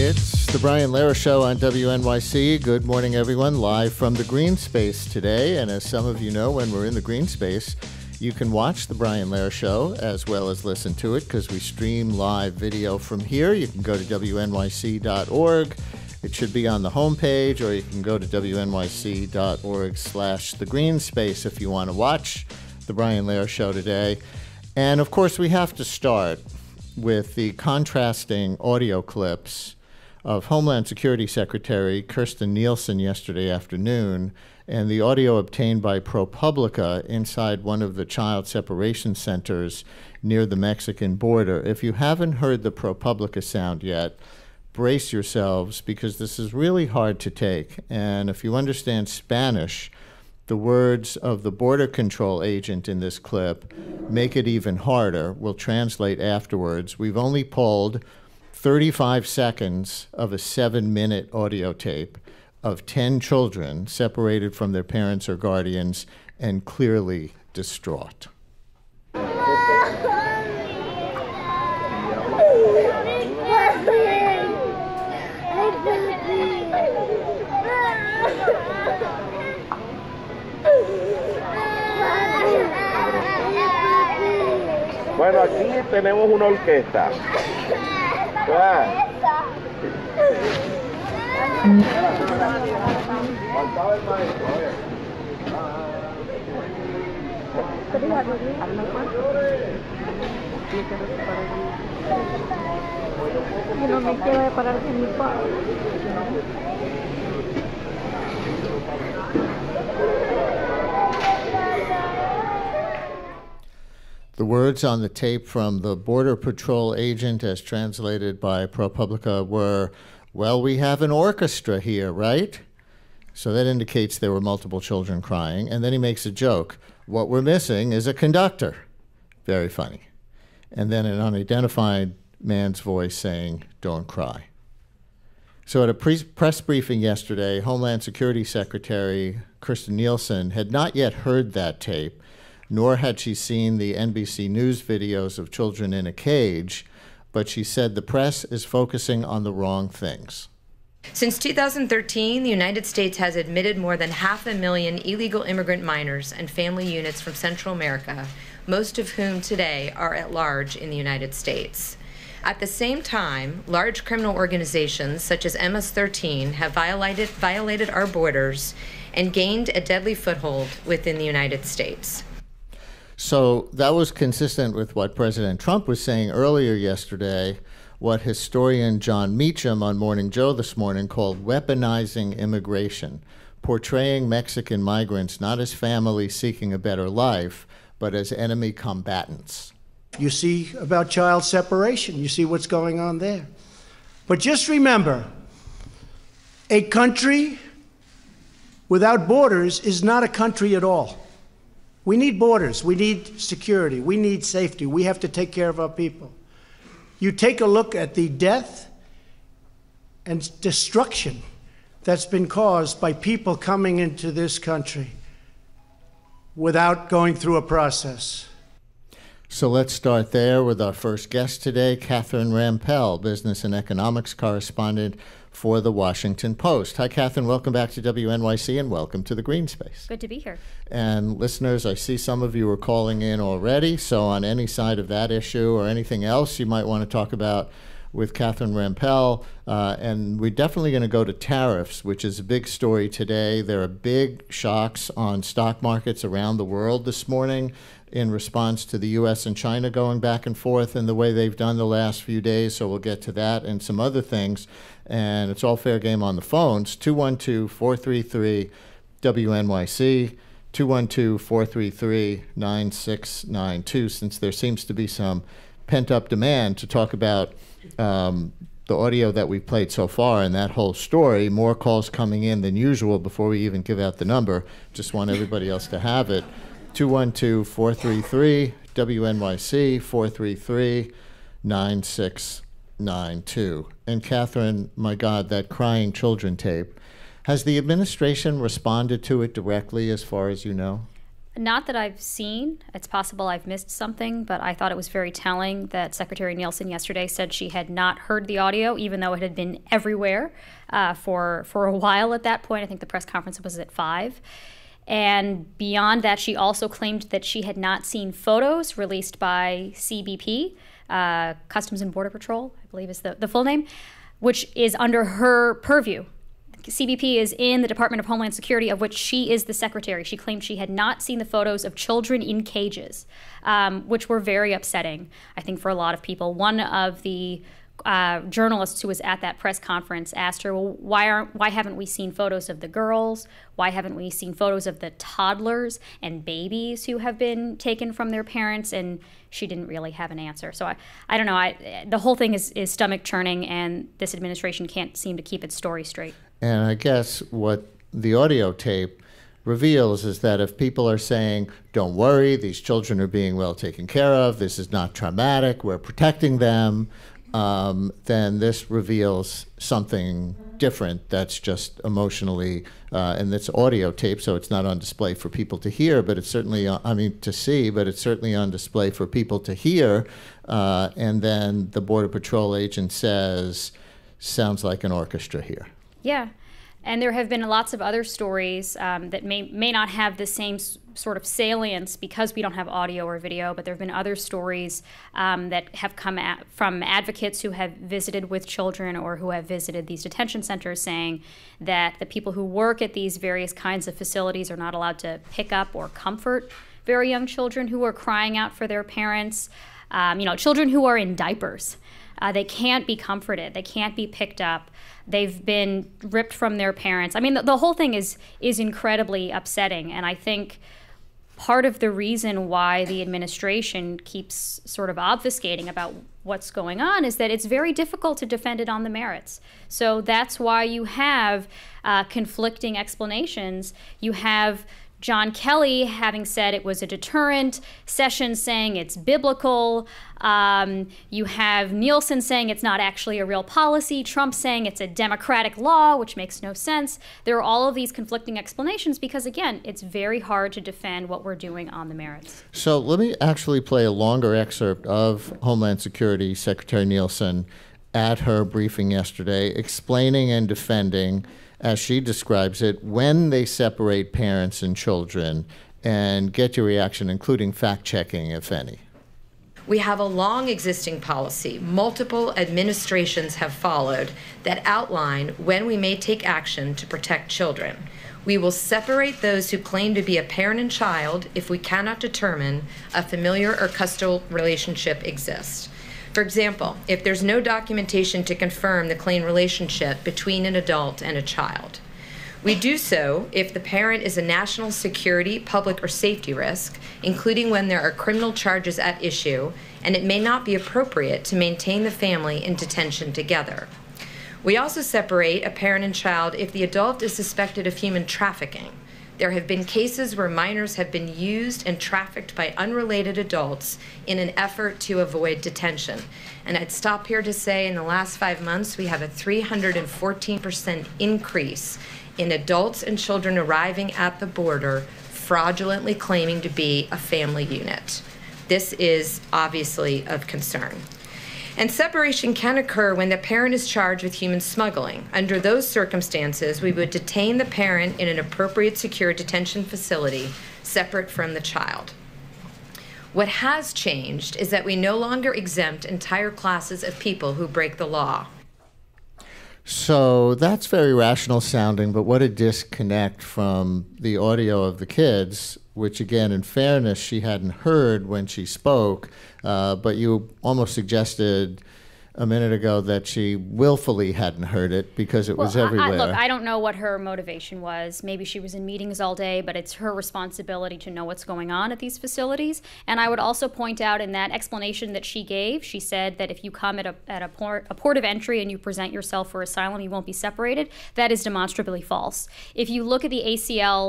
It's the Brian Lehrer Show on WNYC. Good morning, everyone. Live from the green space today. And as some of you know, when we're in the green space, you can watch the Brian Lehrer Show as well as listen to it because we stream live video from here. You can go to WNYC.org. It should be on the homepage, or you can go to WNYC.org/thegreenspace if you want to watch the Brian Lehrer Show today. And of course, we have to start with the contrasting audio clips of Homeland Security Secretary Kirstjen Nielsen yesterday afternoon and the audio obtained by ProPublica inside one of the child separation centers near the Mexican border. If you haven't heard the ProPublica sound yet, brace yourselves because this is really hard to take. And if you understand Spanish, the words of the border control agent in this clip make it even harder. We'll translate afterwards. We've only pulled 35 seconds of a 7-minute audio tape of 10 children separated from their parents or guardians and clearly distraught. Bueno, aquí tenemos una orquesta. No me quiero parar en mi padre. The words on the tape from the Border Patrol agent, as translated by ProPublica, were, "Well, we have an orchestra here, right?" So that indicates there were multiple children crying. And then he makes a joke. "What we're missing is a conductor." Very funny. And then an unidentified man's voice saying, "Don't cry." So at a press briefing yesterday, Homeland Security Secretary Kirstjen Nielsen had not yet heard that tape, nor had she seen the NBC News videos of children in a cage, but she said the press is focusing on the wrong things. Since 2013, the United States has admitted more than 500,000 illegal immigrant minors and family units from Central America, most of whom today are at large in the United States. At the same time, large criminal organizations such as MS-13 have violated our borders and gained a deadly foothold within the United States. So that was consistent with what President Trump was saying earlier yesterday, what historian John Meacham on Morning Joe this morning called weaponizing immigration, portraying Mexican migrants not as family seeking a better life, but as enemy combatants. You see about child separation, you see what's going on there. But just remember, a country without borders is not a country at all. We need borders, we need security, we need safety, we have to take care of our people. You take a look at the death and destruction that's been caused by people coming into this country without going through a process. So let's start there with our first guest today, Catherine Rampell, business and economics correspondent for the Washington Post. Hi, Catherine. Welcome back to WNYC and welcome to the Green Space. Good to be here. And listeners, I see some of you are calling in already. So on any side of that issue or anything else you might want to talk about with Catherine Rampell, and we're definitely going to go to tariffs, which is a big story today. There are big shocks on stock markets around the world this morning in response to the U.S. and China going back and forth in the way they've done the last few days. So we'll get to that and some other things. And it's all fair game on the phones. 212-433-WNYC, 212-433-9692, since there seems to be some pent-up demand to talk about the audio that we've played so far and that whole story. More calls coming in than usual before we even give out the number. Just want everybody else to have it. 212-433-WNYC, 433-9692. And Catherine, my God, that crying children tape, has the administration responded to it directly as far as you know? Not that I've seen. It's possible I've missed something, but I thought it was very telling that Secretary Nielsen yesterday said she had not heard the audio, even though it had been everywhere for a while at that point. I think the press conference was at 5. And beyond that, she also claimed that she had not seen photos released by CBP, Customs and Border Patrol, I believe is the full name, which is under her purview. CBP is in the Department of Homeland Security, of which she is the secretary. She claimed she had not seen the photos of children in cages, which were very upsetting, I think, for a lot of people. One of the journalists who was at that press conference asked her, well, why haven't we seen photos of the girls? Why haven't we seen photos of the toddlers and babies who have been taken from their parents? And she didn't really have an answer. So I don't know. The whole thing is stomach churning, and this administration can't seem to keep its story straight. And I guess what the audio tape reveals is that if people are saying, don't worry, these children are being well taken care of, this is not traumatic, we're protecting them, then this reveals something different that's just emotionally, and it's audio tape, so it's not on display for people to hear, but it's certainly, to see, but it's certainly on display for people to hear. And then the Border Patrol agent says, sounds like an orchestra here. Yeah, and there have been lots of other stories that may not have the same sort of salience because we don't have audio or video, but there have been other stories that have come from advocates who have visited with children or who have visited these detention centers saying that the people who work at these various kinds of facilities are not allowed to pick up or comfort very young children who are crying out for their parents, children who are in diapers. They can't be comforted. They can't be picked up. They've been ripped from their parents. I mean, the whole thing is incredibly upsetting. And I think part of the reason why the administration keeps sort of obfuscating about what's going on is that it's very difficult to defend it on the merits. So that's why you have conflicting explanations. You have John Kelly having said it was a deterrent, Sessions saying it's biblical, you have Nielsen saying it's not actually a real policy, Trump saying it's a democratic law, which makes no sense. There are all of these conflicting explanations because, again, it's very hard to defend what we're doing on the merits. So let me actually play a longer excerpt of Homeland Security Secretary Nielsen at her briefing yesterday, explaining and defending, as she describes it, when they separate parents and children, and get your reaction, including fact-checking, if any. We have a long existing policy, multiple administrations have followed, that outline when we may take action to protect children. We will separate those who claim to be a parent and child if we cannot determine a familiar or custodial relationship exists. For example, if there's no documentation to confirm the claimed relationship between an adult and a child. We do so if the parent is a national security, public, or safety risk, including when there are criminal charges at issue, and it may not be appropriate to maintain the family in detention together. We also separate a parent and child if the adult is suspected of human trafficking. There have been cases where minors have been used and trafficked by unrelated adults in an effort to avoid detention. And I'd stop here to say in the last 5 months, we have a 314% increase in adults and children arriving at the border fraudulently claiming to be a family unit. This is obviously of concern. And separation can occur when the parent is charged with human smuggling. Under those circumstances, we would detain the parent in an appropriate secure detention facility separate from the child. What has changed is that we no longer exempt entire classes of people who break the law. So that's very rational sounding, but what a disconnect from the audio of the kids, which again, in fairness, she hadn't heard when she spoke, but you almost suggested a minute ago that she willfully hadn't heard it because it was everywhere. Look, I don't know what her motivation was. Maybe she was in meetings all day, but it's her responsibility to know what's going on at these facilities. And I would also point out in that explanation that she gave, she said that if you come at a port of entry and you present yourself for asylum, you won't be separated. That is demonstrably false. If you look at the ACLU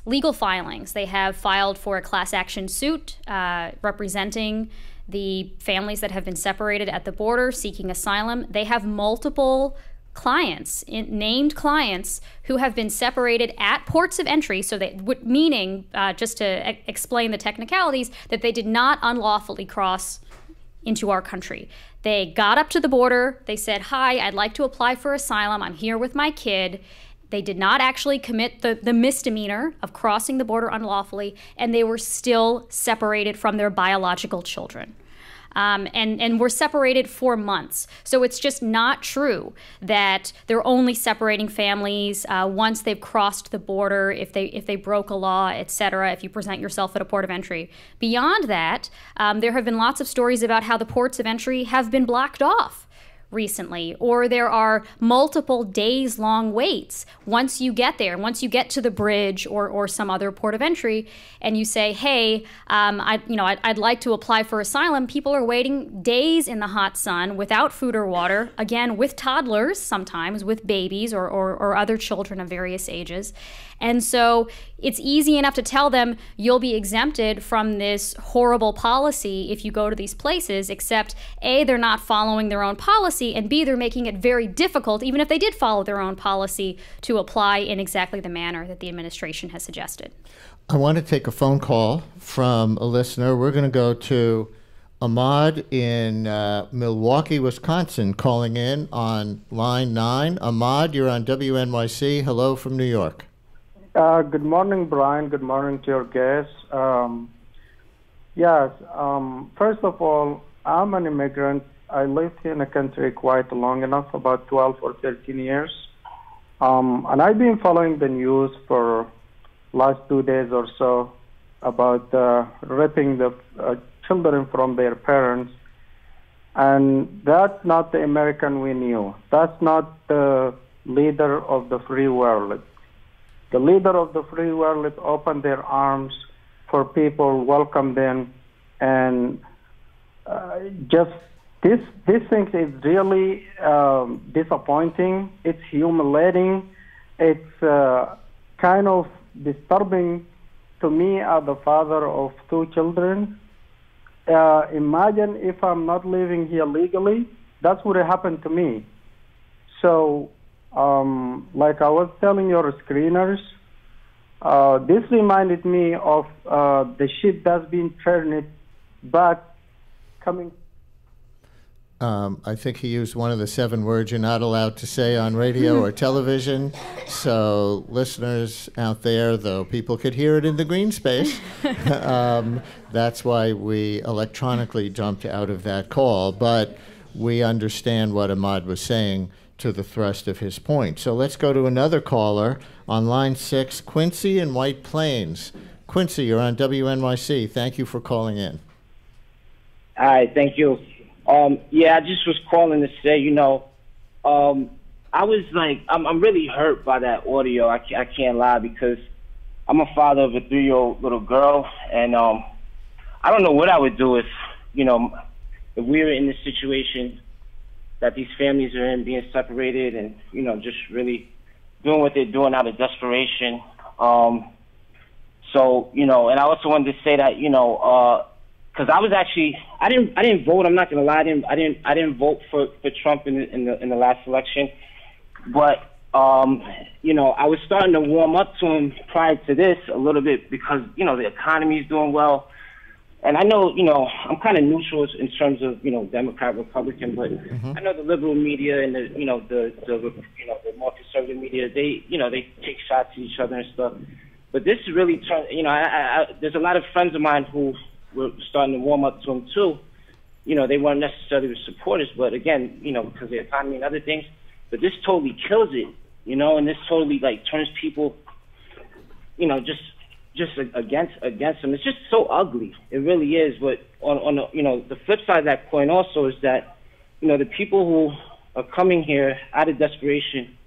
legal filings, they have filed for a class action suit representing the families that have been separated at the border seeking asylum. They have multiple clients, named clients, who have been separated at ports of entry, so that meaning, just to explain the technicalities, that they did not unlawfully cross into our country. They got up to the border, they said, "Hi, I'd like to apply for asylum, I'm here with my kid." They did not actually commit the misdemeanor of crossing the border unlawfully, and they were still separated from their biological children. And were separated for months. So it's just not true that they're only separating families once they've crossed the border, if they broke a law, etc., if you present yourself at a port of entry. Beyond that, there have been lots of stories about how the ports of entry have been blocked off recently, or there are multiple days-long waits once you get there, once you get to the bridge or some other port of entry, and you say, "Hey, I'd like to apply for asylum." People are waiting days in the hot sun without food or water, again with toddlers, sometimes with babies or other children of various ages. And so it's easy enough to tell them you'll be exempted from this horrible policy if you go to these places, except A, they're not following their own policy, and B, they're making it very difficult, even if they did follow their own policy, to apply in exactly the manner that the administration has suggested. I want to take a phone call from a listener. We're going to go to Ahmad in Milwaukee, Wisconsin, calling in on line 9. Ahmad, you're on WNYC. Hello from New York. Good morning, Brian. Good morning to your guests. First of all, I'm an immigrant. I lived in the country quite long enough, about 12 or 13 years. And I've been following the news for last 2 days or so about ripping the children from their parents. And that's not the American we knew. That's not the leader of the free world. The leader of the free world opened their arms for people, welcomed them, and just this thing is really disappointing. It's humiliating. It's kind of disturbing to me as the father of 2 children. Imagine if I'm not living here legally, that's what happened to me. So, like I was telling your screeners, this reminded me of the ship that's been turned back coming. I think he used one of the 7 words you're not allowed to say on radio or television. So listeners out there, though people could hear it in the green space, that's why we electronically jumped out of that call. But we understand what Ahmad was saying to the thrust of his point. So let's go to another caller on line 6, Quincy in White Plains. Quincy, you're on WNYC. Thank you for calling in. Hi, thank you. I just was calling to say, I was like, I'm really hurt by that audio. I can't lie, because I'm a father of a 3-year-old little girl, and I don't know what I would do if we were in this situation that these families are in, being separated and, just really doing what they're doing out of desperation. And I also wanted to say that, because I was actually, I didn't vote. I'm not gonna lie, I didn't vote for Trump in the last election, but I was starting to warm up to him prior to this a little bit, because the economy is doing well, and I know I'm kind of neutral in terms of Democrat, Republican, but I know the liberal media and the the more conservative media, they take shots at each other and stuff, but this is really there's a lot of friends of mine who were starting to warm up to him too. They weren't necessarily supporters, but again, because of the economy and other things. But this totally kills it, and this totally turns people, just against him. It's just so ugly. It really is. But on the flip side of that coin also is that, the people who are coming here out of desperation,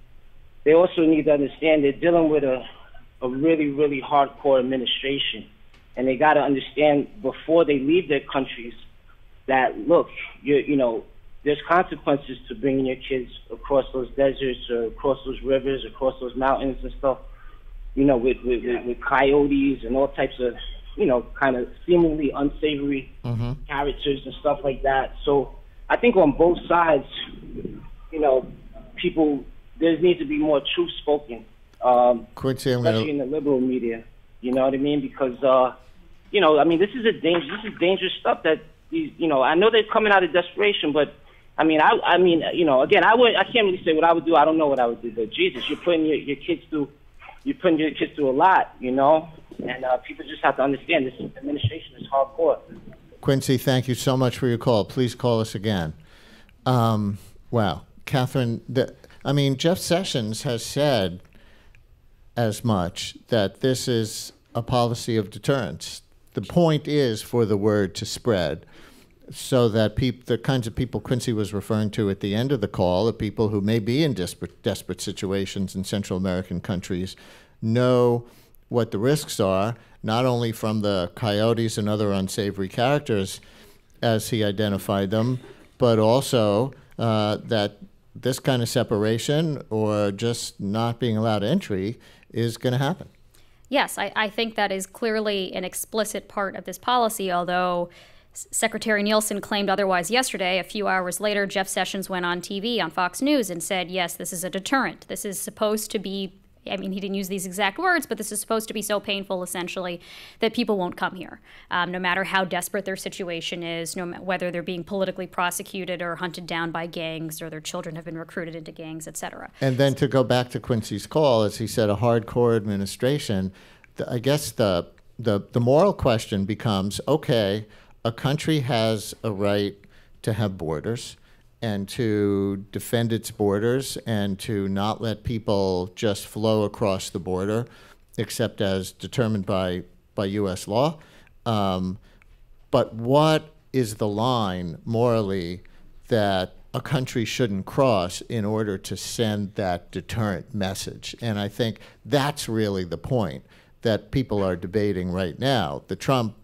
they also need to understand they're dealing with a really, really hardcore administration. And they got to understand before they leave their countries that, look, there's consequences to bringing your kids across those deserts or across those rivers, across those mountains and stuff, with coyotes and all types of, kind of seemingly unsavory characters and stuff like that. So I think on both sides, people, there needs to be more truth spoken, Quincy, especially in the liberal media. You know what I mean? Because you know, I mean, this is dangerous stuff that these, you know, I know they're coming out of desperation, but I mean, I mean, you know, again, I can't really say what I would do. I don't know what I would do, but Jesus, you're putting your kids through a lot, you know, and people just have to understand this administration is hardcore. Quincy, thank you so much for your call. Please call us again. Wow, Catherine, I mean, Jeff Sessions has said as much, that this is a policy of deterrence. The point is for the word to spread so that the kinds of people Quincy was referring to at the end of the call, the people who may be in desperate situations in Central American countries, know what the risks are, not only from the coyotes and other unsavory characters as he identified them, but also that this kind of separation or just not being allowed entry is going to happen. Yes, I think that is clearly an explicit part of this policy, although Secretary Nielsen claimed otherwise yesterday. A few hours later, Jeff Sessions went on TV on Fox News and said, yes, this is a deterrent. This is supposed to be, I mean, he didn't use these exact words, but this is supposed to be so painful, essentially, that people won't come here, no matter how desperate their situation is, no matter whether they're being politically prosecuted or hunted down by gangs or their children have been recruited into gangs, et cetera. And then to go back to Quincy's call, as he said, a hardcore administration, I guess the moral question becomes, okay, a country has a right to have borders and to defend its borders and to not let people just flow across the border except as determined by U.S. law. But what is the line morally that a country shouldn't cross in order to send that deterrent message? And I think that's really the point that people are debating right now. The Trump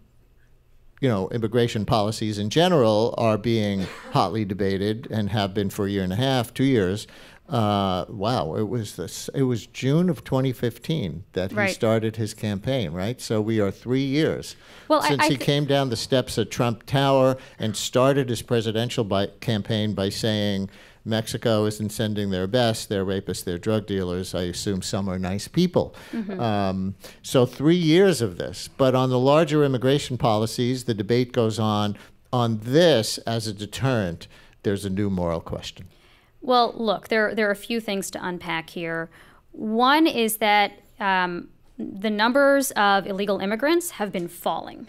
immigration policies in general are being hotly debated and have been for a year and a half, 2 years. Wow, it was June of 2015 that he started his campaign, right? So we are 3 years since he came down the steps of Trump Tower and started his presidential campaign by saying Mexico isn't sending their best, they're rapists, they're drug dealers. I assume some are nice people. Mm-hmm. So 3 years of this. But on the larger immigration policies, the debate goes on. On this, as a deterrent, there's a new moral question. Well, look, there are a few things to unpack here. One is that the numbers of illegal immigrants have been falling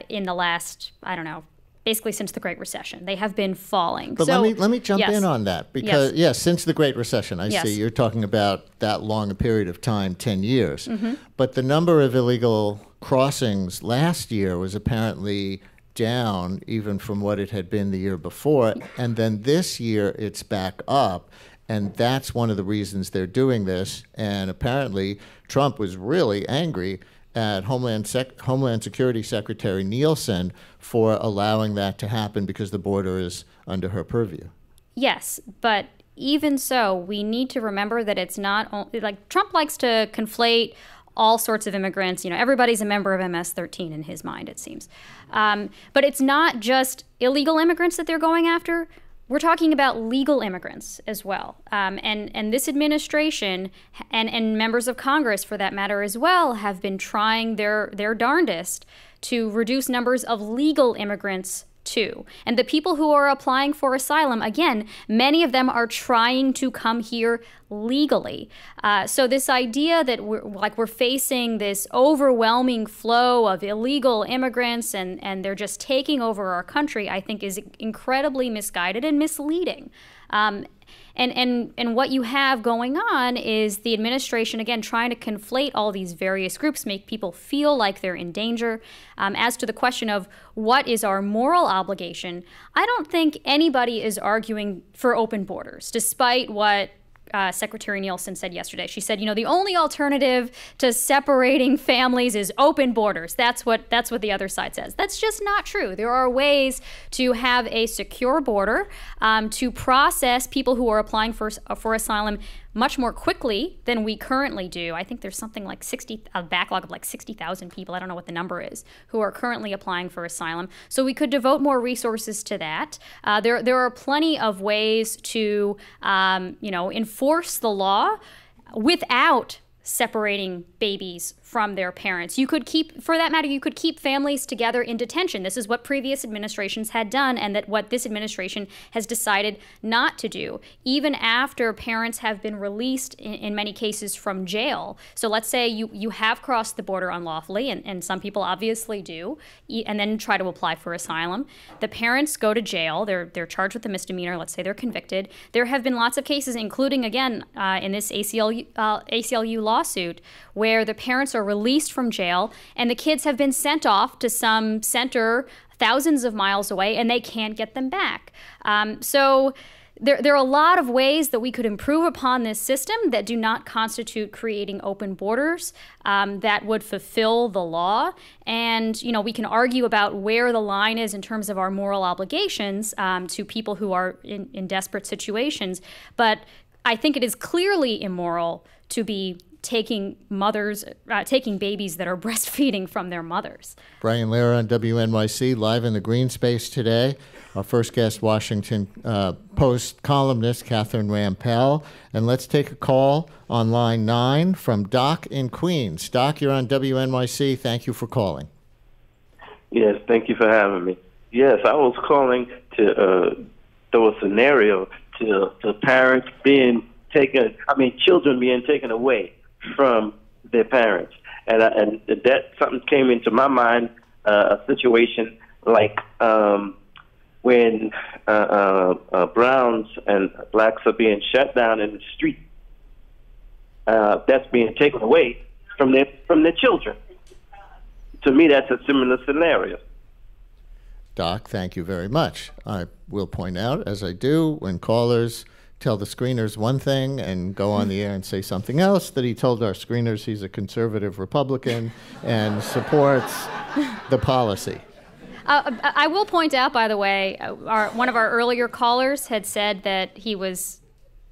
in the last, I don't know, basically since the Great Recession. They have been falling. But let me jump in on that because, since the Great Recession, I see you're talking about that long a period of time, 10 years. Mm-hmm. But the number of illegal crossings last year was apparently down even from what it had been the year before. And then this year it's back up. And that's one of the reasons they're doing this. And apparently Trump was really angry at Homeland Security Secretary Nielsen for allowing that to happen because the border is under her purview. Yes, but even so, we need to remember that it's not only, like, Trump likes to conflate all sorts of immigrants. Everybody's a member of MS-13 in his mind, it seems. But it's not just illegal immigrants that they're going after. We're talking about legal immigrants as well. And this administration and members of Congress, for that matter as well, have been trying their darndest to reduce numbers of legal immigrants too. And the people who are applying for asylum, again, many of them are trying to come here legally. So this idea that we're facing this overwhelming flow of illegal immigrants and they're just taking over our country, I think is incredibly misguided and misleading. And what you have going on is the administration, again, trying to conflate all these various groups, make people feel like they're in danger. As to the question of what is our moral obligation, I don't think anybody is arguing for open borders, despite what Secretary Nielsen said yesterday. She said, the only alternative to separating families is open borders. That's what the other side says. That's just not true. There are ways to have a secure border, to process people who are applying for asylum much more quickly than we currently do. I think there's something like a backlog of like 60,000 people, I don't know what the number is, who are currently applying for asylum. So we could devote more resources to that. There are plenty of ways to enforce the law without separating babies from their parents. You could keep, for that matter, you could keep families together in detention. This is what previous administrations had done, and that what this administration has decided not to do, even after parents have been released in many cases from jail. So let's say you have crossed the border unlawfully, and some people obviously do, and then try to apply for asylum. The parents go to jail. They're charged with a misdemeanor. Let's say they're convicted. There have been lots of cases, including, again, in this ACLU lawsuit, where the parents are released from jail and the kids have been sent off to some center thousands of miles away and they can't get them back. So there are a lot of ways that we could improve upon this system that do not constitute creating open borders that would fulfill the law. And, we can argue about where the line is in terms of our moral obligations to people who are in desperate situations. But I think it is clearly immoral to be taking babies that are breastfeeding from their mothers. Brian Lehrer on WNYC, live in the green space today. Our first guest, Washington Post columnist Catherine Rampell. And let's take a call on line 9 from Doc in Queens. Doc, you're on WNYC. Thank you for calling. Yes, thank you for having me. Yes, I was calling to throw a scenario to parents children being taken away from their parents, and that something came into my mind, a situation like when browns and blacks are being shut down in the street. That's being taken away from their children. To me, that's a similar scenario. Doc, thank you very much. I will point out, as I do, when callers tell the screeners one thing and go on the air and say something else, that he told our screeners he's a conservative Republican and supports the policy. I will point out, by the way, one of our earlier callers had said that he was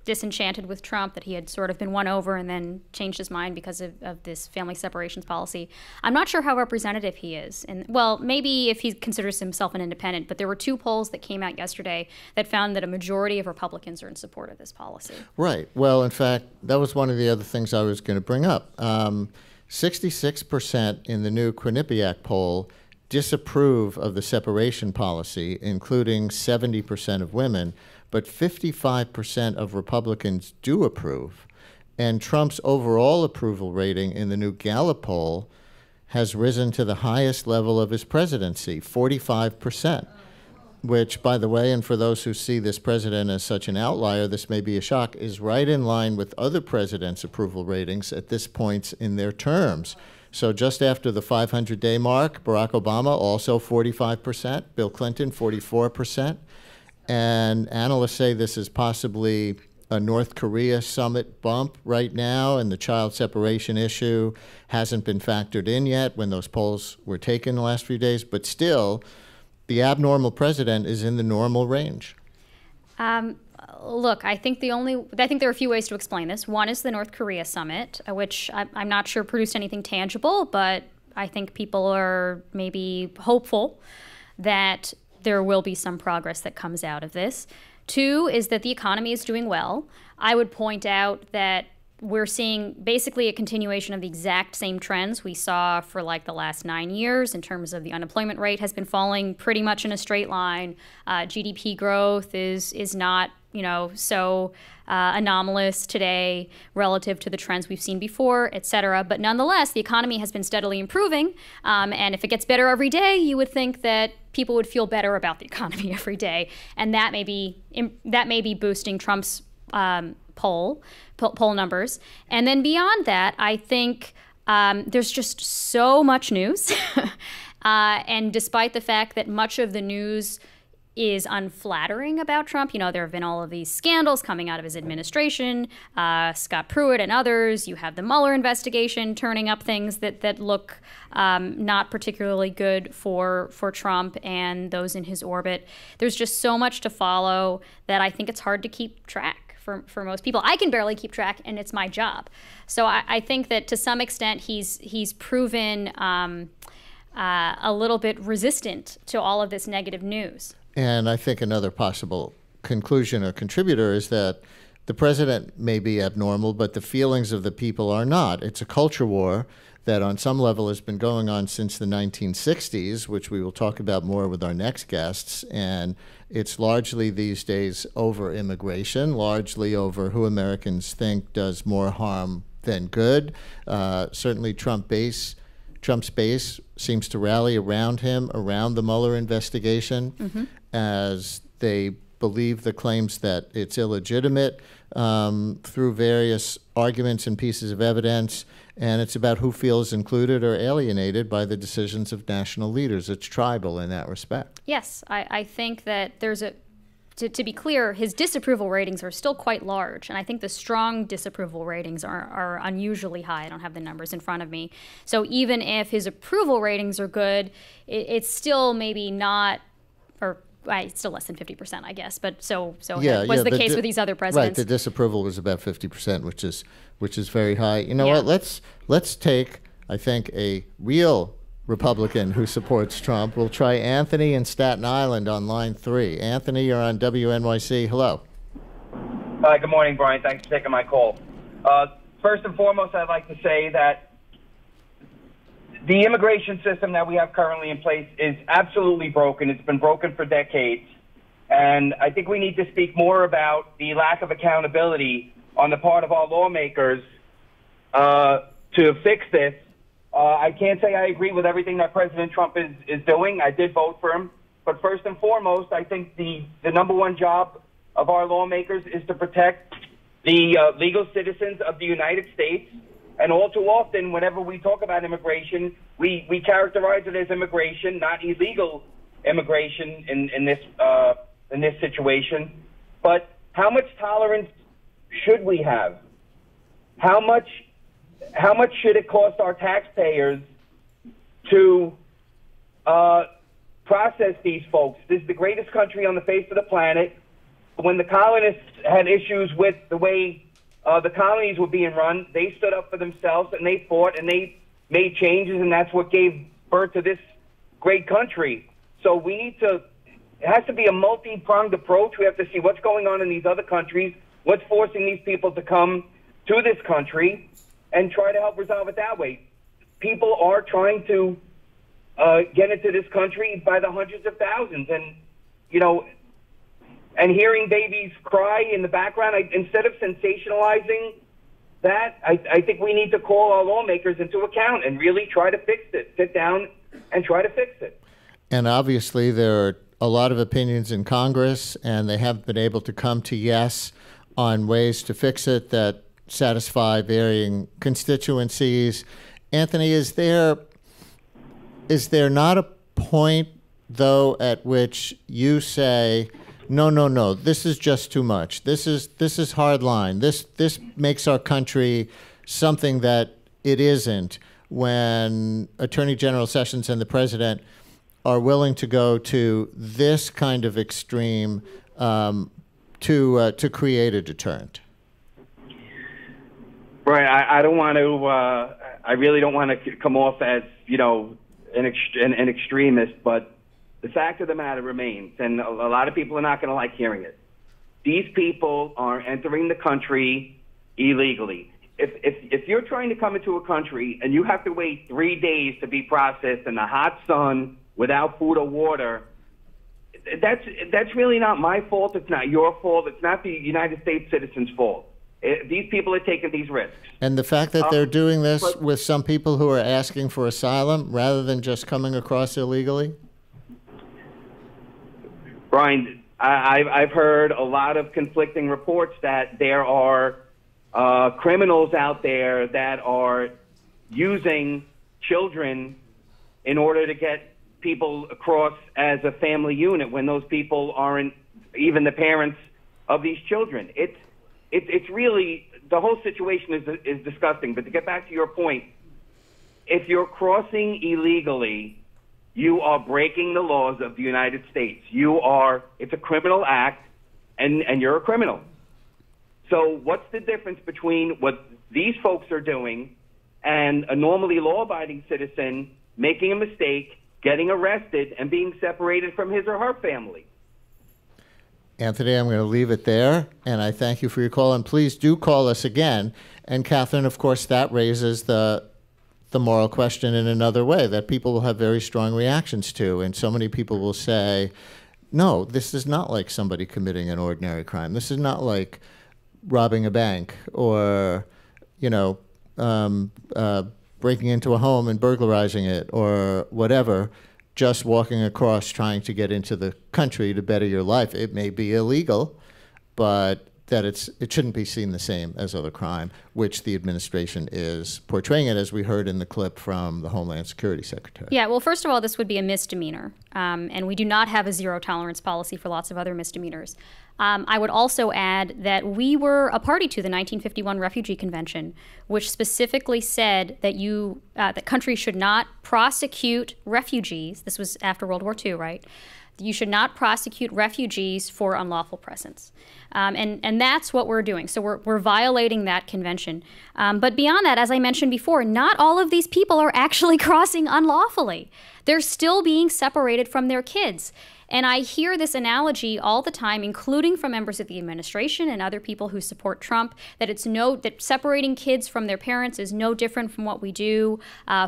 disenchanted with Trump, that he had sort of been won over and then changed his mind because of this family separations policy. I'm not sure how representative he is. And well, maybe if he considers himself an independent, but there were 2 polls that came out yesterday that found that a majority of Republicans are in support of this policy. Right. Well, in fact, that was one of the other things I was going to bring up. 66% in the new Quinnipiac poll disapprove of the separation policy, including 70% of women. But 55% of Republicans do approve. And Trump's overall approval rating in the new Gallup poll has risen to the highest level of his presidency, 45%, which, by the way, and for those who see this president as such an outlier, this may be a shock, is right in line with other presidents' approval ratings at this point in their terms. So just after the 500-day mark, Barack Obama also 45%, Bill Clinton 44%. And analysts say this is possibly a North Korea summit bump right now, and the child separation issue hasn't been factored in yet when those polls were taken the last few days. But still, the abnormal president is in the normal range. Look, I think there are a few ways to explain this. One is the North Korea summit, which I'm not sure produced anything tangible, but I think people are maybe hopeful that there will be some progress that comes out of this. 2 is that the economy is doing well. I would point out that we're seeing basically a continuation of the exact same trends we saw for like the last 9 years in terms of the unemployment rate has been falling pretty much in a straight line. GDP growth is not so anomalous today relative to the trends we've seen before, et cetera. But nonetheless, the economy has been steadily improving. And if it gets better every day, you would think that people would feel better about the economy every day. And that may be boosting Trump's poll numbers. And then beyond that, I think there's just so much news. And despite the fact that much of the news is unflattering about Trump. There have been all of these scandals coming out of his administration, Scott Pruitt and others. You have the Mueller investigation turning up things that look not particularly good for Trump and those in his orbit. There's just so much to follow that I think it's hard to keep track for most people. I can barely keep track, and it's my job. So I think that to some extent he's proven a little bit resistant to all of this negative news. And I think another possible conclusion or contributor is that the president may be abnormal, but the feelings of the people are not. It's a culture war that on some level has been going on since the 1960s, which we will talk about more with our next guests. And it's largely these days over immigration, largely over who Americans think does more harm than good. Certainly Trump's base seems to rally around him, around the Mueller investigation, as they believe the claims that it's illegitimate through various arguments and pieces of evidence, and it's about who feels included or alienated by the decisions of national leaders. It's tribal in that respect. Yes, I think that there's to be clear, his disapproval ratings are still quite large, and I think the strong disapproval ratings are unusually high. I don't have the numbers in front of me. So even if his approval ratings are good, it's still maybe not, or it's still less than 50%, I guess. But so was the case with these other presidents. Right, the disapproval was about 50%, which is very high. You know what? Let's take, I think, a real Republican who supports Trump. We'll try Anthony in Staten Island on line 3. Anthony, you're on WNYC. Hello. Hi, good morning, Brian. Thanks for taking my call. First and foremost, I'd like to say that the immigration system that we have currently in place is absolutely broken. It's been broken for decades. And I think we need to speak more about the lack of accountability on the part of our lawmakers to fix this. I can't say I agree with everything that President Trump is doing. I did vote for him. But first and foremost, I think the number one job of our lawmakers is to protect the legal citizens of the United States. And all too often, whenever we talk about immigration, we characterize it as immigration, not illegal immigration in this situation. But how much tolerance should we have? How much should it cost our taxpayers to process these folks? This is the greatest country on the face of the planet. When the colonists had issues with the way the colonies were being run, they stood up for themselves and they fought and they made changes, and that's what gave birth to this great country. So it has to be a multi-pronged approach. We have to see what's going on in these other countries, what's forcing these people to come to this country, and try to help resolve it that way. People are trying to get into this country by the hundreds of thousands, and hearing babies cry in the background, instead of sensationalizing that, I think we need to call our lawmakers into account and really try to fix it. Sit down and try to fix it. And obviously there are a lot of opinions in Congress, and they haven't been able to come to yes on ways to fix it that satisfy varying constituencies. Anthony, is there not a point, though, at which you say, no, this is just too much. This is hard line. This makes our country something that it isn't, when Attorney General Sessions and the president are willing to go to this kind of extreme to create a deterrent? Right. I don't want to. I really don't want to come off as an extremist, but the fact of the matter remains, and a lot of people are not going to like hearing it. These people are entering the country illegally. If you're trying to come into a country and you have to wait 3 days to be processed in the hot sun without food or water, that's really not my fault. It's not your fault. It's not the United States citizens' fault. These people are taking these risks. And the fact that they're doing this with some people who are asking for asylum rather than just coming across illegally? Brian, I've heard a lot of conflicting reports that there are criminals out there that are using children in order to get people across as a family unit when those people aren't even the parents of these children. It's really, the whole situation is disgusting. But to get back to your point, if you're crossing illegally, you are breaking the laws of the United States. It's a criminal act, and you're a criminal. So what's the difference between what these folks are doing and a normally law-abiding citizen making a mistake, getting arrested, and being separated from his or her family? Anthony, I'm going to leave it there, and I thank you for your call, and please do call us again. And Catherine, of course, that raises the moral question in another way that people will have very strong reactions to, and so many people will say, no, this is not like somebody committing an ordinary crime. This is not like robbing a bank or, you know, breaking into a home and burglarizing it or whatever, just walking across trying to get into the country to better your life. It may be illegal, but that it shouldn't be seen the same as other crime, which the administration is portraying it, as we heard in the clip from the Homeland Security Secretary. Yeah, well, first of all, this would be a misdemeanor, and we do not have a zero-tolerance policy for lots of other misdemeanors. I would also add that we were a party to the 1951 Refugee Convention, which specifically said that that countries should not prosecute refugees. This was after World War II, right? You should not prosecute refugees for unlawful presence. And that's what we're doing. So we're violating that convention. But beyond that, as I mentioned before, not all of these people are actually crossing unlawfully. They're still being separated from their kids. And I hear this analogy all the time, including from members of the administration and other people who support Trump, that separating kids from their parents is no different from what we do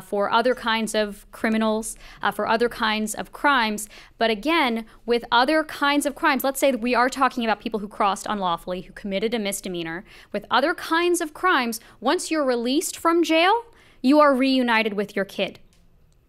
for other kinds of criminals, for other kinds of crimes. But again, with other kinds of crimes, let's say that we are talking about people who crossed unlawfully, who committed a misdemeanor. With other kinds of crimes, once you're released from jail, you are reunited with your kid.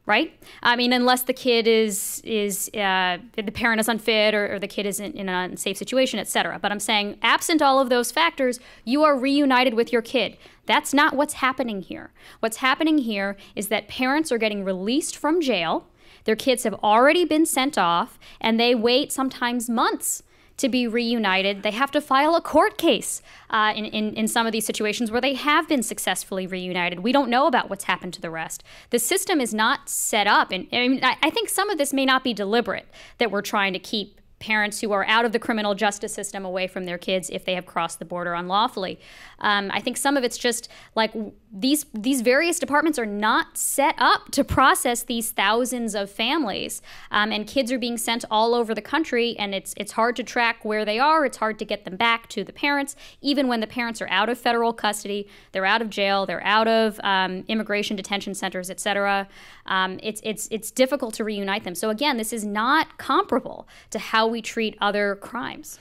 Right? I mean, unless the kid the parent is unfit or the kid is in an unsafe situation, et cetera. But I'm saying, absent all of those factors, you are reunited with your kid. That's not what's happening here. What's happening here is that parents are getting released from jail. Their kids have already been sent off, and they wait sometimes months to be reunited. They have to file a court case in some of these situations where they have been successfully reunited. We don't know about what's happened to the rest. The system is not set up. And I think some of this may not be deliberate, that we're trying to keep parents who are out of the criminal justice system away from their kids if they have crossed the border unlawfully. I think some of it's just like these various departments are not set up to process these thousands of families, and kids are being sent all over the country, and it's hard to track where they are. It's hard to get them back to the parents, even when the parents are out of federal custody, they're out of jail, they're out of immigration detention centers, et cetera. It's difficult to reunite them. So again, this is not comparable to how we treat other crimes.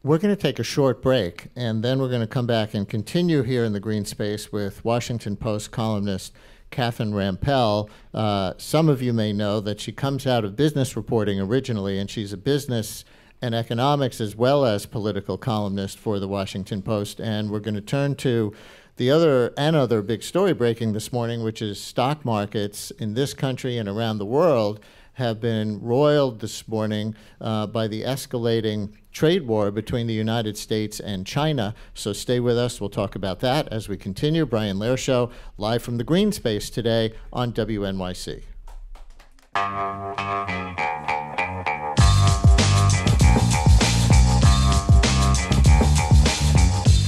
We're going to take a short break, and then we're going to come back and continue here in the green space with Washington Post columnist Catherine Rampell. Some of you may know that she comes out of business reporting originally, and she's a business and economics as well as political columnist for the Washington Post. And we're going to turn to the other big story breaking this morning, which is stock markets in this country and around the world have been roiled this morning by the escalating trade war between the United States and China. So stay with us. We'll talk about that as we continue. Brian Lehrer Show, live from the green space today on WNYC.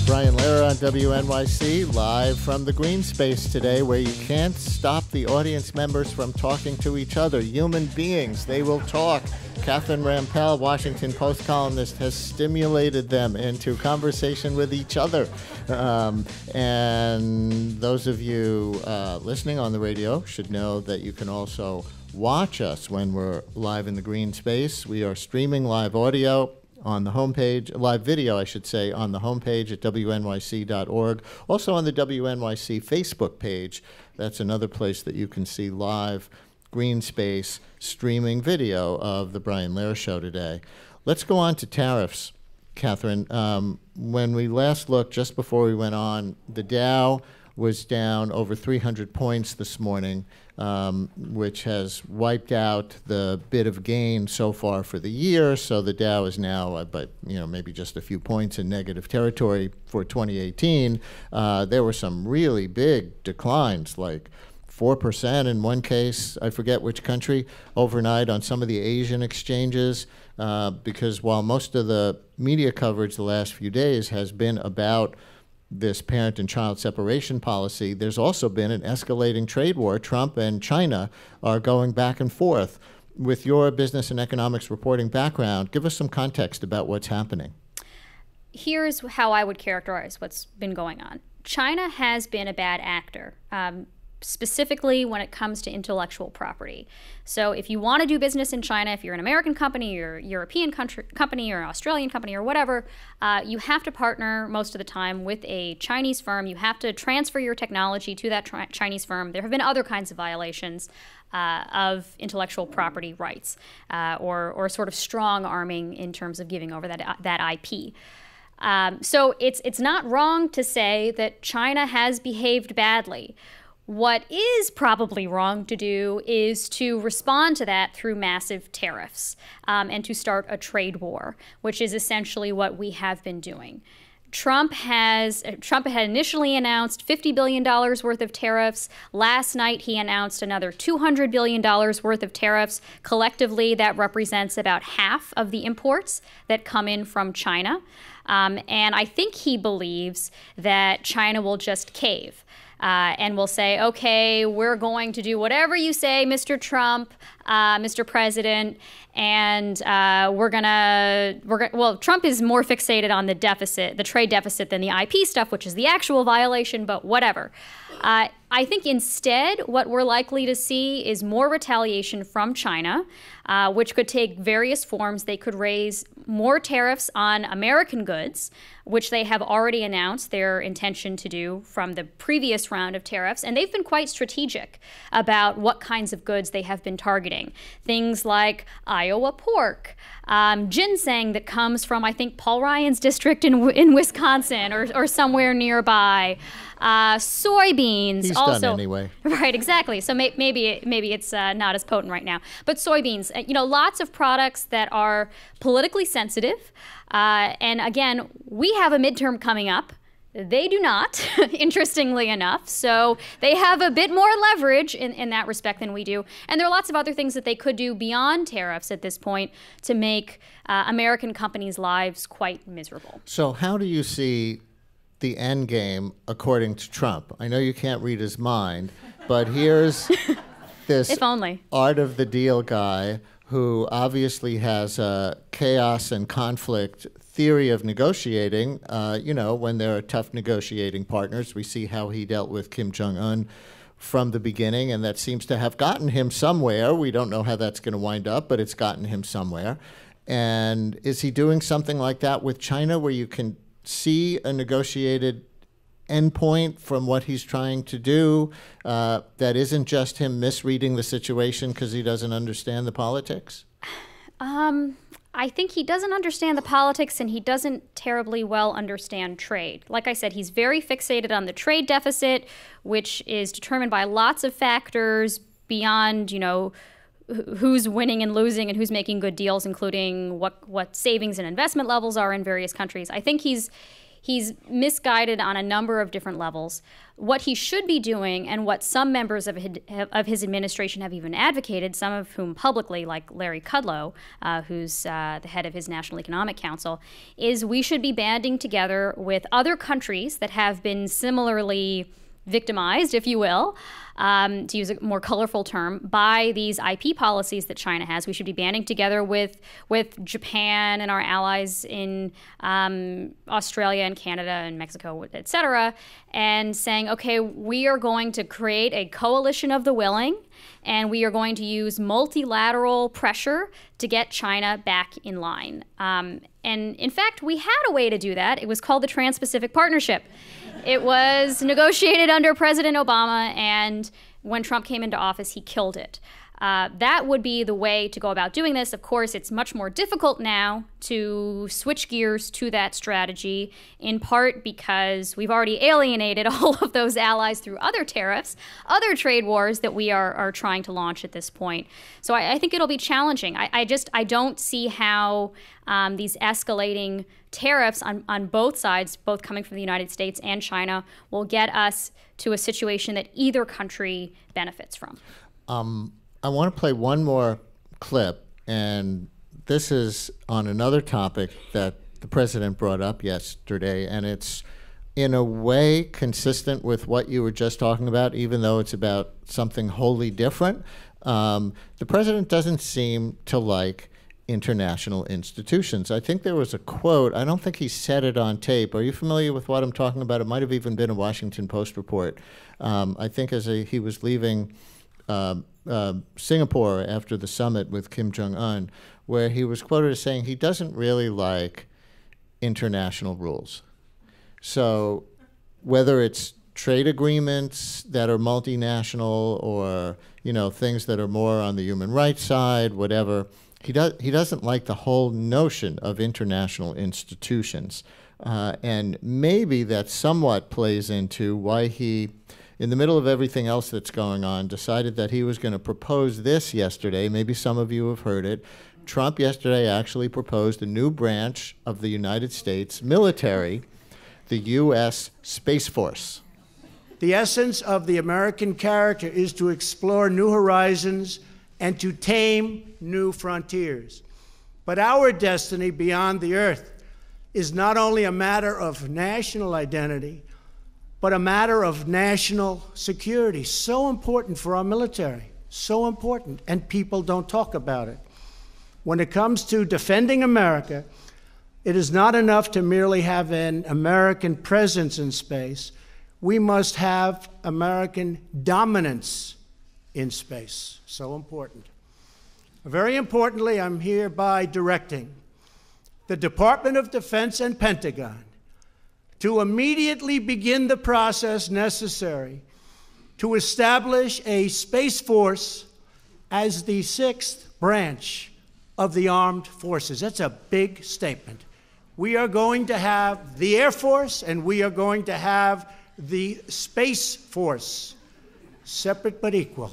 Brian Lehrer on WNYC, live from the green space today, where you can't stop the audience members from talking to each other. Human beings, they will talk. Catherine Rampell, Washington Post columnist, has stimulated them into conversation with each other. And those of you listening on the radio should know that you can also watch us when we're live in the green space. We are streaming live audio on the homepage, live video, I should say, on the homepage at WNYC.org. Also on the WNYC Facebook page. That's another place that you can see live green space streaming video of the Brian Lehrer Show today. Let's go on to tariffs, Catherine. When we last looked, just before we went on, the Dow was down over 300 points this morning, which has wiped out the bit of gain so far for the year. So the Dow is now, maybe just a few points in negative territory for 2018. There were some really big declines, like 4% in one case, I forget which country, overnight on some of the Asian exchanges, because while most of the media coverage the last few days has been about this parent and child separation policy, there's also been an escalating trade war. Trump and China are going back and forth. With your business and economics reporting background, give us some context about what's happening. Here's how I would characterize what's been going on. China has been a bad actor, specifically when it comes to intellectual property. So if you want to do business in China, if you're an American company or a European company or an Australian company or whatever, you have to partner most of the time with a Chinese firm. You have to transfer your technology to that Chinese firm. There have been other kinds of violations of intellectual property rights, or sort of strong arming in terms of giving over that IP. So it's not wrong to say that China has behaved badly. What is probably wrong to do is to respond to that through massive tariffs, and to start a trade war, which is essentially what we have been doing. Trump had initially announced $50 billion worth of tariffs. Last night, he announced another $200 billion worth of tariffs. Collectively, that represents about half of the imports that come in from China. And I think he believes that China will just cave. And will say, okay, we're going to do whatever you say, Mr. Trump, Mr. President, and well, Trump is more fixated on the deficit, the trade deficit, than the IP stuff, which is the actual violation, but whatever. I think instead what we're likely to see is more retaliation from China, which could take various forms. They could raise more tariffs on American goods, which they have already announced their intention to do from the previous round of tariffs. And they've been quite strategic about what kinds of goods they have been targeting. Things like Iowa pork, ginseng that comes from, I think, Paul Ryan's district in Wisconsin or somewhere nearby. Soybeans. He's also done anyway. Right, exactly. So maybe it's not as potent right now. But soybeans, lots of products that are politically sensitive. And again, we have a midterm coming up. They do not, interestingly enough. So they have a bit more leverage in that respect than we do. And there are lots of other things that they could do beyond tariffs at this point to make American companies' lives quite miserable. So how do you see the end game according to Trump? I know you can't read his mind, but here's this if only. art of the deal guy who obviously has a chaos and conflict theory of negotiating. When there are tough negotiating partners, we see how he dealt with Kim Jong-un from the beginning, and that seems to have gotten him somewhere. We don't know how that's going to wind up, but it's gotten him somewhere. And is he doing something like that with China, where you can see a negotiated endpoint from what he's trying to do, that isn't just him misreading the situation because he doesn't understand the politics? I think he doesn't understand the politics, and he doesn't terribly well understand trade. Like I said, he's very fixated on the trade deficit, which is determined by lots of factors beyond, who's winning and losing and who's making good deals, including what savings and investment levels are in various countries. I think he's misguided on a number of different levels. What he should be doing, and what some members of his administration have even advocated, some of whom publicly, like Larry Kudlow, who's the head of his National Economic Council, is we should be banding together with other countries that have been similarly victimized, if you will, to use a more colorful term, by these IP policies that China has. We should be banding together with Japan and our allies in Australia and Canada and Mexico, et cetera, and saying, okay, we are going to create a coalition of the willing, and we are going to use multilateral pressure to get China back in line. And in fact, we had a way to do that. It was called the Trans-Pacific Partnership. It was negotiated under President Obama, and when Trump came into office, he killed it. That would be the way to go about doing this. Of course, it's much more difficult now to switch gears to that strategy, in part because we've already alienated all of those allies through other tariffs, other trade wars that we are trying to launch at this point. So I think it'll be challenging. I don't see how these escalating tariffs on both sides, both coming from the United States and China, will get us to a situation that either country benefits from. I want to play one more clip, and this is on another topic that the president brought up yesterday, and it's in a way consistent with what you were just talking about, even though it's about something wholly different. The president doesn't seem to like international institutions. I think there was a quote, I don't think he said it on tape. Are you familiar with what I'm talking about? It might have even been a Washington Post report. I think he was leaving Singapore after the summit with Kim Jong-un, where he was quoted as saying he doesn't really like international rules. So whether it's trade agreements that are multinational or, you know, things that are more on the human rights side, whatever, he doesn't like the whole notion of international institutions. And maybe that somewhat plays into why he, in the middle of everything else that's going on, decided that he was going to propose this yesterday. Maybe some of you have heard it. Trump yesterday actually proposed a new branch of the United States military, the U.S. Space Force. The essence of the American character is to explore new horizons and to tame new frontiers. But our destiny beyond the earth is not only a matter of national identity, but a matter of national security. So important for our military, so important, and people don't talk about it. When it comes to defending America, it is not enough to merely have an American presence in space. We must have American dominance in space. So important. Very importantly, I'm hereby directing the Department of Defense and Pentagon to immediately begin the process necessary to establish a Space Force as the 6th branch of the armed forces. That's a big statement. We are going to have the Air Force and we are going to have the Space Force, separate but equal.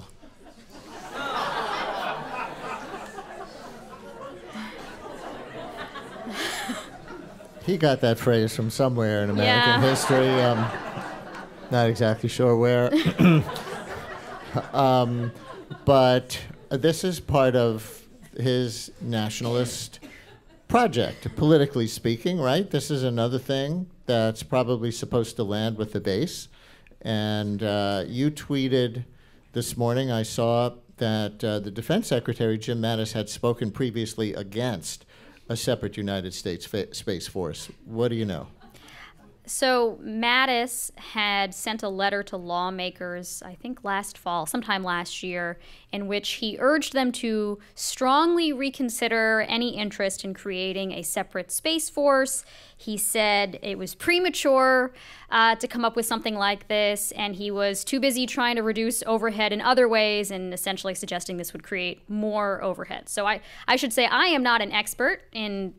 He got that phrase from somewhere in American history. Not exactly sure where. But this is part of his nationalist project, politically speaking, right? This is another thing that's probably supposed to land with the base. And you tweeted this morning, I saw that the Defense Secretary, Jim Mattis, had spoken previously against a separate United States Space Force. What do you know? So Mattis had sent a letter to lawmakers, I think last fall, sometime last year, in which he urged them to strongly reconsider any interest in creating a separate Space Force. He said it was premature to come up with something like this, and he was too busy trying to reduce overhead in other ways and essentially suggesting this would create more overhead. So I should say I am not an expert in,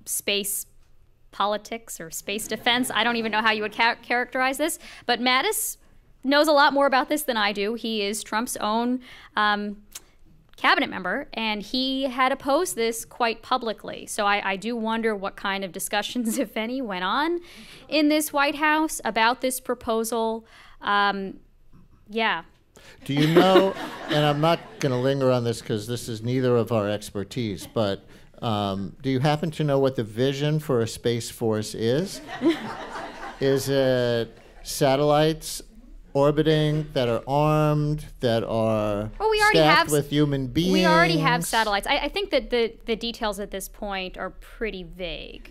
space politics or space defense. I don't even know how you would characterize this. But Mattis knows a lot more about this than I do. He is Trump's own cabinet member, and he had opposed this quite publicly. So I do wonder what kind of discussions, if any, went on in this White House about this proposal. Yeah. Do you know, and I'm not going to linger on this because this is neither of our expertise, but do you happen to know what the vision for a Space Force is? Is it satellites orbiting that are armed, that are staffed with human beings? We already have satellites. I think that the details at this point are pretty vague.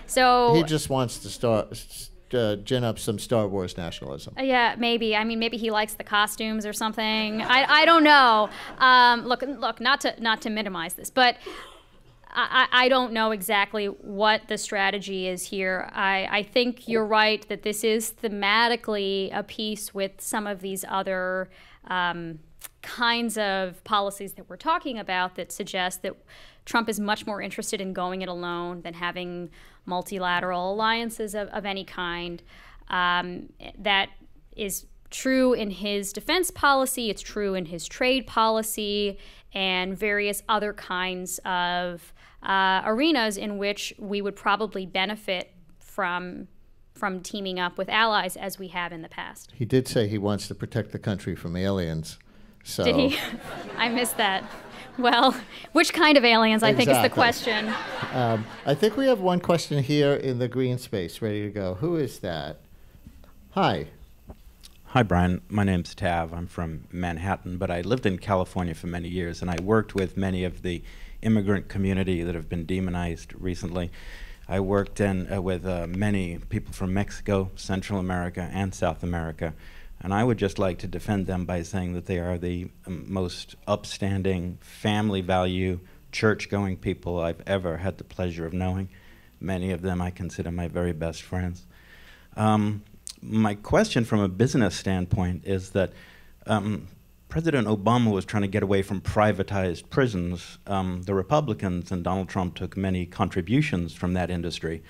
So he just wants to gin up some Star Wars nationalism. Yeah, maybe. I mean, maybe he likes the costumes or something. I don't know. Look, not to minimize this, but I don't know exactly what the strategy is here. I think you're right that this is thematically a piece with some of these other kinds of policies that we're talking about that suggest that Trump is much more interested in going it alone than having multilateral alliances of any kind. That is true in his defense policy, it's true in his trade policy, and various other kinds of arenas in which we would probably benefit from teaming up with allies as we have in the past. He did say he wants to protect the country from aliens. So. Did he? I missed that. Well, which kind of aliens, I think, is the question. I think we have one question here in the green space ready to go. Who is that? Hi. Hi, Brian. My name's Tav. I'm from Manhattan, but I lived in California for many years, and I worked with many of the immigrant community that have been demonized recently. I worked with many people from Mexico, Central America, and South America, and I would just like to defend them by saying that they are the most upstanding, family value, church-going people I've ever had the pleasure of knowing. Many of them I consider my very best friends. My question from a business standpoint is that President Obama was trying to get away from privatized prisons. The Republicans and Donald Trump took many contributions from that industry.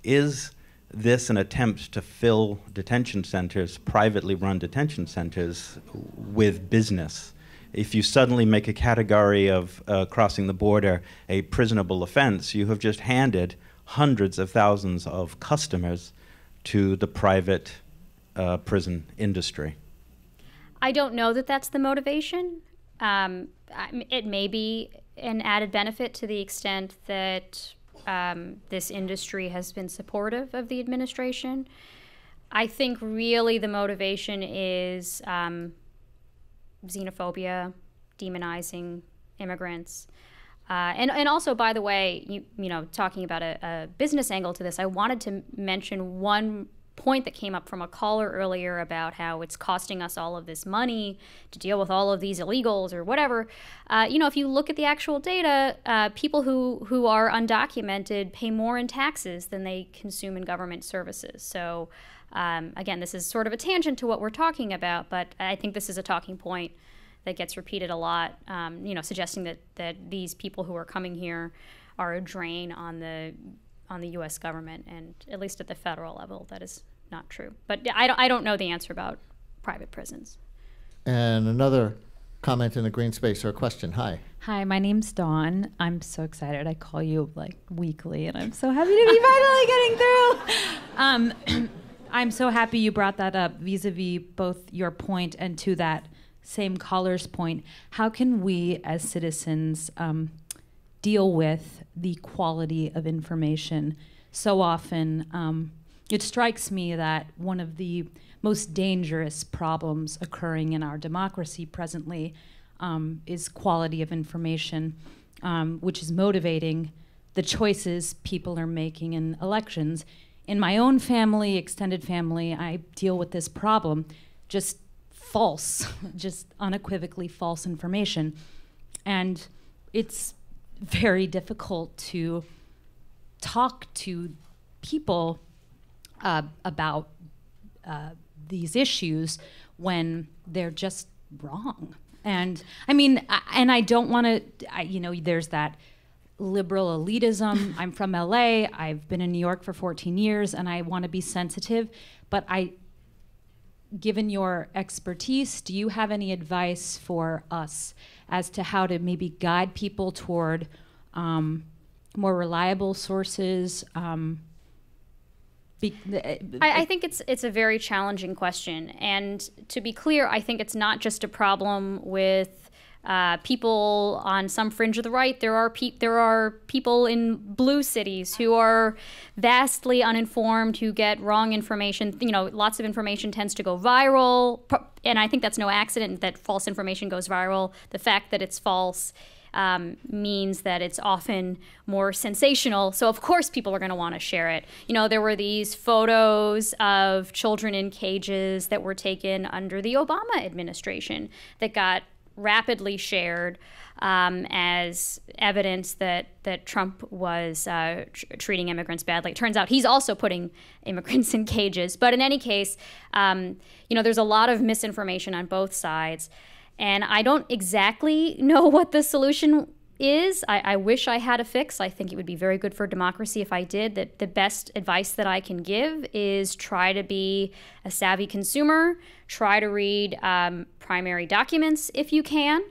Is this an attempt to fill detention centers, privately run detention centers, with business? If you suddenly make a category of crossing the border a prisonable offense, you have just handed hundreds of thousands of customers to the private prison industry. I don't know that that's the motivation. It may be an added benefit to the extent that this industry has been supportive of the administration. I think really the motivation is xenophobia, demonizing immigrants. And also, by the way, you know, talking about a business angle to this, I wanted to mention one point that came up from a caller earlier about how it's costing us all of this money to deal with all of these illegals or whatever. You know, if you look at the actual data, people who are undocumented pay more in taxes than they consume in government services. So again, this is sort of a tangent to what we're talking about, but I think this is a talking point that gets repeated a lot, you know, suggesting that these people who are coming here are a drain on the U.S. government, and at least at the federal level, that is not true. But I don't know the answer about private prisons. And another comment in the green space or a question. Hi. Hi, my name's Dawn. I'm so excited. I call you like weekly, and I'm so happy to be finally getting through. I'm so happy you brought that up vis-a-vis both your point and to that same caller's point. How can we as citizens deal with the quality of information? So often, it strikes me that one of the most dangerous problems occurring in our democracy presently is quality of information, which is motivating the choices people are making in elections. In my own family, extended family, I deal with this problem, just false, just unequivocally false information. And it's very difficult to talk to people about these issues when they're just wrong. And I mean, I don't want to, you know, there's that liberal elitism. I'm from LA, I've been in New York for 14 years, and I want to be sensitive, but given your expertise, do you have any advice for us as to how to maybe guide people toward more reliable sources? I think it's a very challenging question. And to be clear, I think it's not just a problem with people on some fringe of the right. There are people in blue cities who are vastly uninformed, who get wrong information. You know, lots of information tends to go viral, and I think that's no accident that false information goes viral. The fact that it's false means that it's often more sensational. So of course people are going to want to share it. You know, there were these photos of children in cages that were taken under the Obama administration that got rapidly shared as evidence that Trump was treating immigrants badly. It turns out he's also putting immigrants in cages. But in any case, you know, there's a lot of misinformation on both sides. And I don't exactly know what the solution is. I wish I had a fix. I think it would be very good for democracy if I did. That the best advice that I can give is try to be a savvy consumer, try to read primary documents if you can.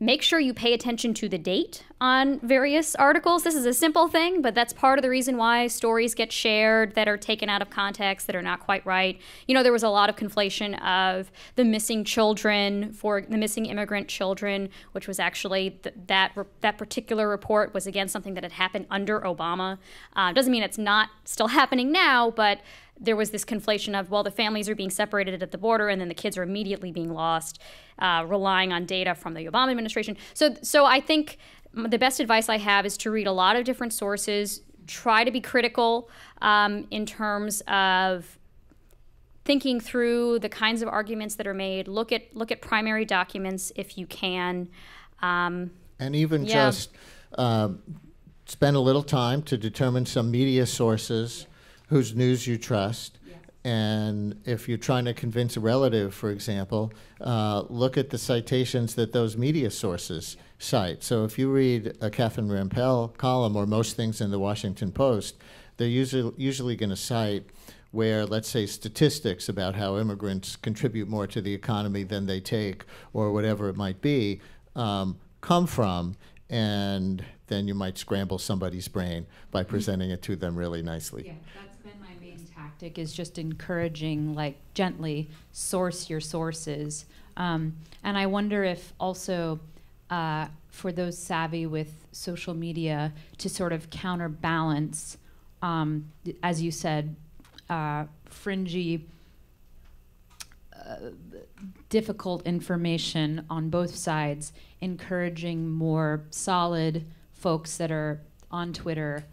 Make sure you pay attention to the date on various articles. This is a simple thing, but that's part of the reason why stories get shared that are taken out of context, that are not quite right. You know, there was a lot of conflation of the missing children, for the missing immigrant children, which was actually that particular report was, again, something that had happened under Obama. Doesn't mean it's not still happening now, but there was this conflation of, well, the families are being separated at the border and then the kids are immediately being lost, relying on data from the Obama administration. So I think the best advice I have is to read a lot of different sources, try to be critical in terms of thinking through the kinds of arguments that are made. Look at primary documents if you can. And even just spend a little time to determine some media sources whose news you trust. And if you're trying to convince a relative, for example, look at the citations that those media sources cite. So if you read a Catherine Rampell column or most things in the Washington Post, they're usually going to cite where, let's say, statistics about how immigrants contribute more to the economy than they take, or whatever it might be, come from, and then you might scramble somebody's brain by presenting it to them really nicely. Yeah, that's been my main tactic, is just encouraging, like, gently source your sources. And I wonder if also for those savvy with social media, to sort of counterbalance, as you said, fringy, difficult information on both sides, encouraging more solid folks that are on Twitter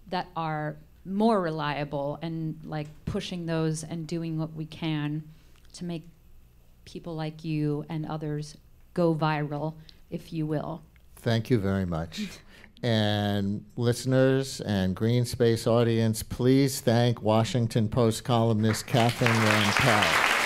that are more reliable, and like pushing those and doing what we can to make people like you and others go viral, if you will. Thank you very much. And listeners and Green Space audience, please thank Washington Post columnist Catherine Rampell.